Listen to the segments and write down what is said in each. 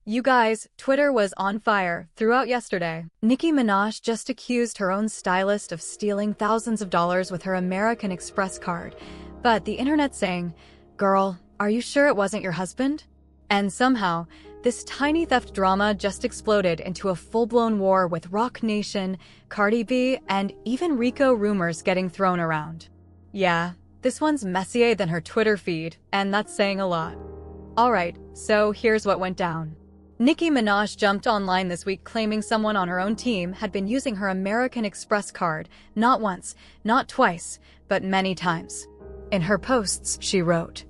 You guys, Twitter was on fire throughout yesterday. Nicki Minaj just accused her own stylist of stealing thousands of dollars with her American Express card. But the internet's saying, "Girl, are you sure it wasn't your husband?" And somehow, this tiny theft drama just exploded into a full-blown war with Roc Nation, Cardi B, and even RICO rumors getting thrown around. Yeah, this one's messier than her Twitter feed, and that's saying a lot. Alright, so here's what went down. Nicki Minaj jumped online this week claiming someone on her own team had been using her American Express card, not once, not twice, but many times. In her posts, she wrote,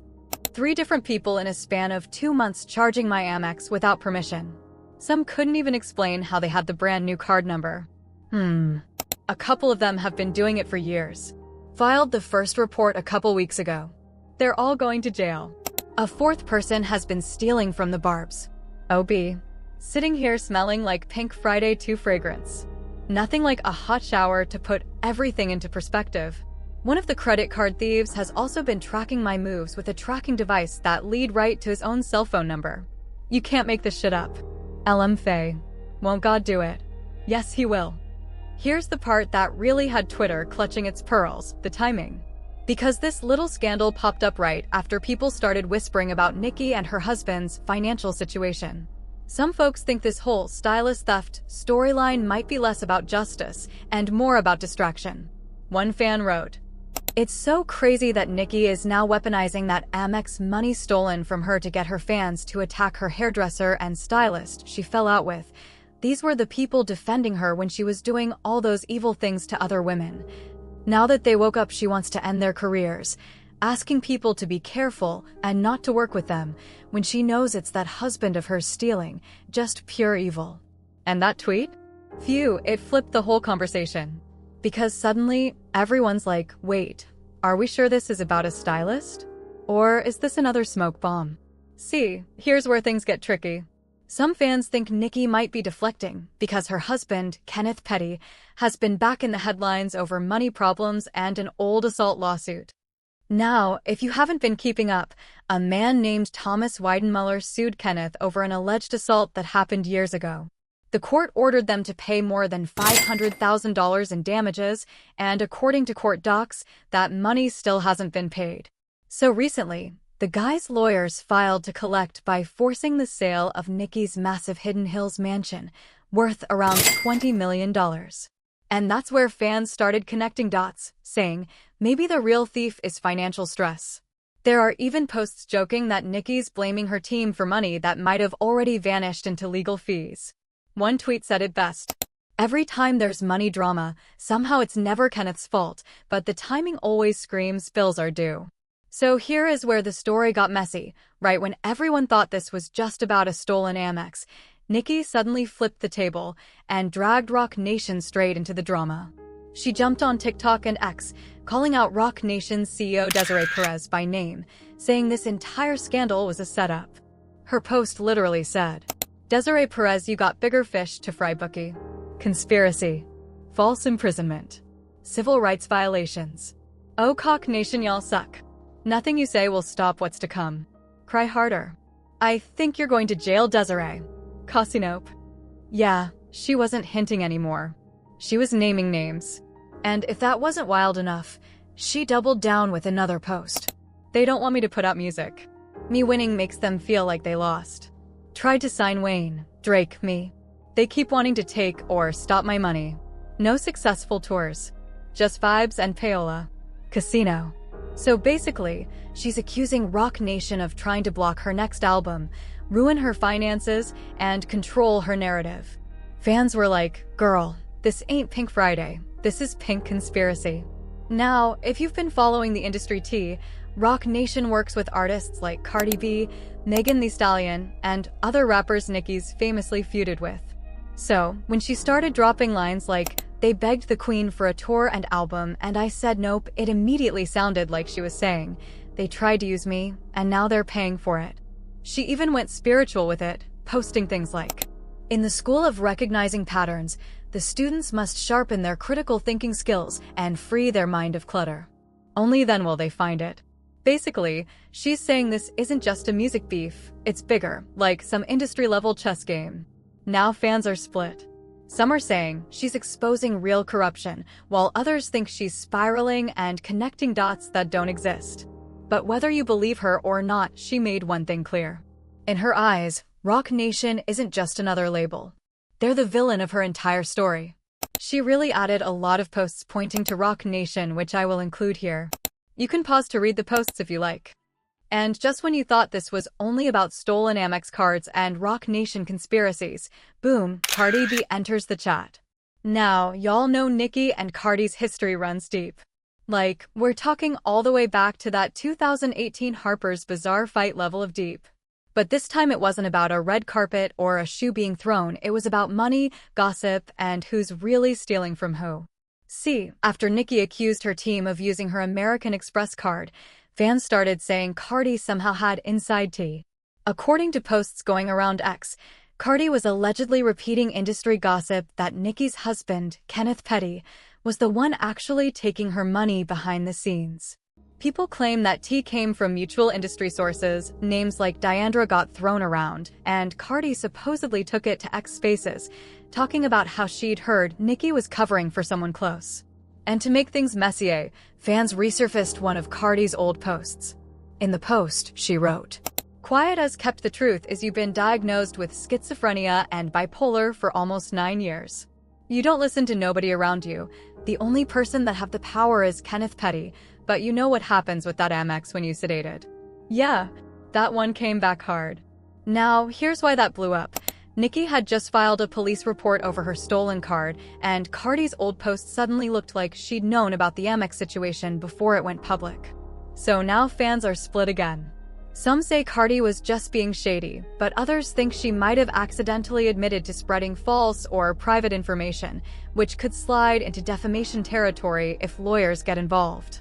"3 different people in a span of 2 months charging my Amex without permission. Some couldn't even explain how they had the brand new card number. A couple of them have been doing it for years. Filed the first report a couple weeks ago. They're all going to jail. A 4th person has been stealing from the barbs. OB. Sitting here smelling like Pink Friday 2 fragrance. Nothing like a hot shower to put everything into perspective. One of the credit card thieves has also been tracking my moves with a tracking device that lead right to his own cell phone number. You can't make this shit up. LM Faye. Won't God do it? Yes, he will." Here's the part that really had Twitter clutching its pearls, the timing. Because this little scandal popped up right after people started whispering about Nicki and her husband's financial situation. Some folks think this whole stylist theft storyline might be less about justice and more about distraction. One fan wrote, "It's so crazy that Nicki is now weaponizing that Amex money stolen from her to get her fans to attack her hairdresser and stylist she fell out with. These were the people defending her when she was doing all those evil things to other women. Now that they woke up, she wants to end their careers, asking people to be careful and not to work with them when she knows it's that husband of hers stealing, just pure evil." And that tweet? Phew, it flipped the whole conversation. Because suddenly, everyone's like, wait, are we sure this is about a stylist? Or is this another smoke bomb? See, here's where things get tricky. Some fans think Nicki might be deflecting because her husband, Kenneth Petty, has been back in the headlines over money problems and an old assault lawsuit. Now, if you haven't been keeping up, a man named Thomas Weidenmuller sued Kenneth over an alleged assault that happened years ago. The court ordered them to pay more than $500,000 in damages, and according to court docs, that money still hasn't been paid. So recently, the guy's lawyers filed to collect by forcing the sale of Nicki's massive Hidden Hills mansion, worth around $20 million. And that's where fans started connecting dots, saying, maybe the real thief is financial stress. There are even posts joking that Nicki's blaming her team for money that might have already vanished into legal fees. One tweet said it best. "Every time there's money drama, somehow it's never Kenneth's fault, but the timing always screams bills are due." So here is where the story got messy. Right when everyone thought this was just about a stolen Amex, Nicki suddenly flipped the table and dragged Roc Nation straight into the drama. She jumped on TikTok and X, calling out Roc Nation's CEO Desiree Perez by name, saying this entire scandal was a setup. Her post literally said, "Desiree Perez, you got bigger fish to fry, bookie. Conspiracy. False imprisonment. Civil rights violations. Oh, Roc Nation, y'all suck. Nothing you say will stop what's to come. Cry harder. I think you're going to jail, Desiree. Nope." Yeah, she wasn't hinting anymore. She was naming names. And if that wasn't wild enough, she doubled down with another post. "They don't want me to put out music. Me winning makes them feel like they lost. Tried to sign Wayne, Drake, me. They keep wanting to take or stop my money. No successful tours. Just vibes and payola. Casino." So basically, she's accusing Roc Nation of trying to block her next album, ruin her finances, and control her narrative. Fans were like, girl, this ain't Pink Friday, this is Pink Conspiracy. Now, if you've been following the industry tea, Roc Nation works with artists like Cardi B, Megan Thee Stallion, and other rappers Nicki's famously feuded with. So, when she started dropping lines like, "They begged the queen for a tour and album, and I said nope," it immediately sounded like she was saying, "They tried to use me, and now they're paying for it." She even went spiritual with it, posting things like, "In the school of recognizing patterns, the students must sharpen their critical thinking skills and free their mind of clutter. Only then will they find it." Basically, she's saying this isn't just a music beef, it's bigger, like some industry-level chess game. Now fans are split. Some are saying she's exposing real corruption, while others think she's spiraling and connecting dots that don't exist. But whether you believe her or not, she made one thing clear. In her eyes, Roc Nation isn't just another label. They're the villain of her entire story. She really added a lot of posts pointing to Roc Nation, which I will include here. You can pause to read the posts if you like. And just when you thought this was only about stolen Amex cards and Roc Nation conspiracies, boom, Cardi B enters the chat. Now, y'all know Nicki and Cardi's history runs deep. Like, we're talking all the way back to that 2018 Harper's Bazaar fight level of deep. But this time it wasn't about a red carpet or a shoe being thrown, it was about money, gossip, and who's really stealing from who. See, after Nicki accused her team of using her American Express card, fans started saying Cardi somehow had inside tea. According to posts going around X, Cardi was allegedly repeating industry gossip that Nicki's husband, Kenneth Petty, was the one actually taking her money behind the scenes. People claim that tea came from mutual industry sources, names like Diandra got thrown around, and Cardi supposedly took it to X Spaces, talking about how she'd heard Nicki was covering for someone close. And to make things messier, fans resurfaced one of Cardi's old posts. In the post, she wrote, "Quiet as kept, the truth is you've been diagnosed with schizophrenia and bipolar for almost 9 years. You don't listen to nobody around you. The only person that have the power is Kenneth Petty, but you know what happens with that Amex when you sedated." Yeah, that one came back hard. Now, here's why that blew up. Nicki had just filed a police report over her stolen card, and Cardi's old post suddenly looked like she'd known about the Amex situation before it went public. So now fans are split again. Some say Cardi was just being shady, but others think she might have accidentally admitted to spreading false or private information, which could slide into defamation territory if lawyers get involved.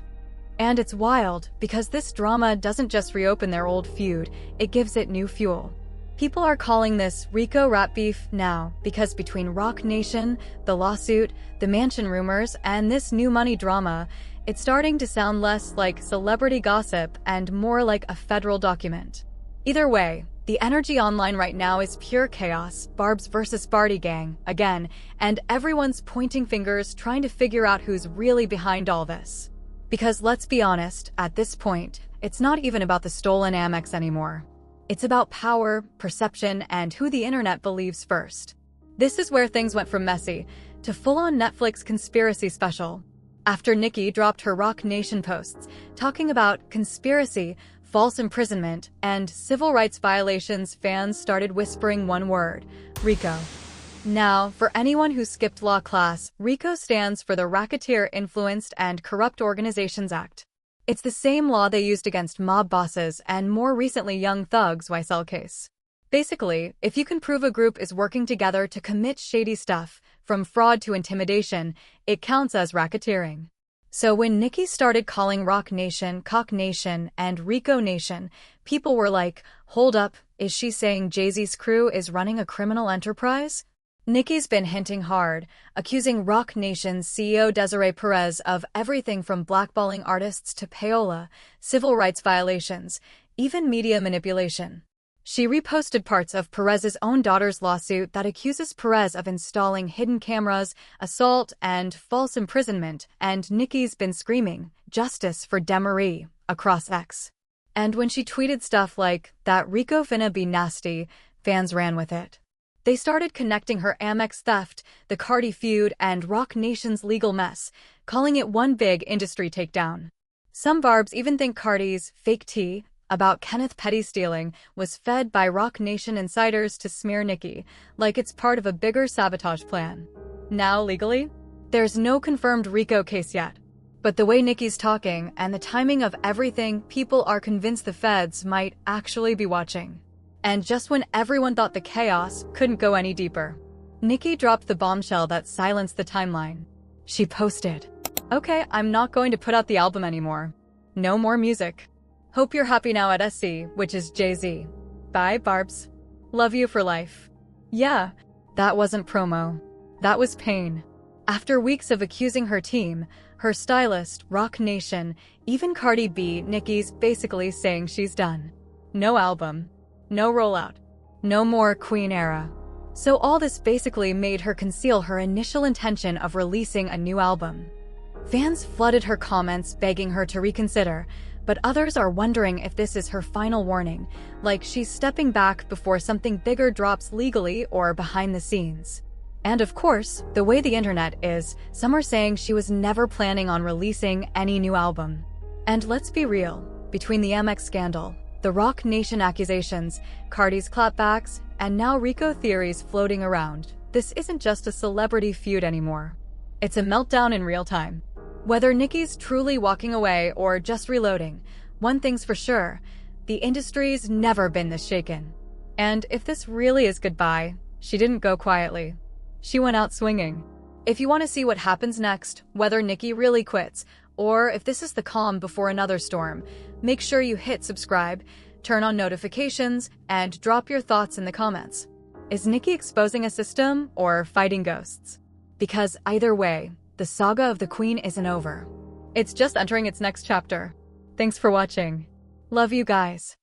And it's wild, because this drama doesn't just reopen their old feud, it gives it new fuel. People are calling this RICO rap beef now, because between Roc Nation, the lawsuit, the mansion rumors, and this new money drama, it's starting to sound less like celebrity gossip and more like a federal document. Either way, the energy online right now is pure chaos, Barb's versus Barty gang, again, and everyone's pointing fingers trying to figure out who's really behind all this. Because let's be honest, at this point, it's not even about the stolen Amex anymore. It's about power, perception, and who the internet believes first. This is where things went from messy to full-on Netflix conspiracy special. After Nicki dropped her Roc Nation posts talking about conspiracy, false imprisonment, and civil rights violations, fans started whispering one word: RICO. Now, for anyone who skipped law class, RICO stands for the Racketeer Influenced and Corrupt Organizations Act. It's the same law they used against mob bosses and more recently Young Thug's YSL case. Basically, if you can prove a group is working together to commit shady stuff, from fraud to intimidation, it counts as racketeering. So when Nicki started calling Roc Nation, Cock Nation, and RICO Nation, people were like, hold up, is she saying Jay-Z's crew is running a criminal enterprise? Nicki's been hinting hard, accusing Roc Nation's CEO Desiree Perez of everything from blackballing artists to payola, civil rights violations, even media manipulation. She reposted parts of Perez's own daughter's lawsuit that accuses Perez of installing hidden cameras, assault, and false imprisonment, and Nicki's been screaming, "Justice for Desiree," across X. And when she tweeted stuff like, "That RICO finna be nasty," fans ran with it. They started connecting her Amex theft, the Cardi feud, and Roc Nation's legal mess, calling it one big industry takedown. Some barbs even think Cardi's fake tea about Kenneth Petty stealing was fed by Roc Nation insiders to smear Nicki, like it's part of a bigger sabotage plan. Now, legally, there's no confirmed RICO case yet. But the way Nicki's talking and the timing of everything, people are convinced the feds might actually be watching. And just when everyone thought the chaos couldn't go any deeper, Nicki dropped the bombshell that silenced the timeline. She posted, "Okay, I'm not going to put out the album anymore. No more music. Hope you're happy now at SC, which is Jay-Z. Bye, Barbs. Love you for life." Yeah, that wasn't promo. That was pain. After weeks of accusing her team, her stylist, Roc Nation, even Cardi B, Nicki's basically saying she's done. No album, no rollout, no more Queen era. So all this basically made her conceal her initial intention of releasing a new album. Fans flooded her comments begging her to reconsider, but others are wondering if this is her final warning, like she's stepping back before something bigger drops legally or behind the scenes. And of course, the way the internet is, some are saying she was never planning on releasing any new album. And let's be real, between the MX scandal, the Roc Nation accusations, Cardi's clapbacks, and now RICO theories floating around, this isn't just a celebrity feud anymore. It's a meltdown in real time. Whether Nicki's truly walking away or just reloading, one thing's for sure, the industry's never been this shaken. And if this really is goodbye, she didn't go quietly. She went out swinging. If you want to see what happens next, whether Nicki really quits, or if this is the calm before another storm, make sure you hit subscribe, turn on notifications, and drop your thoughts in the comments. Is Nicki exposing a system or fighting ghosts? Because either way, the saga of the Queen isn't over. It's just entering its next chapter. Thanks for watching. Love you guys.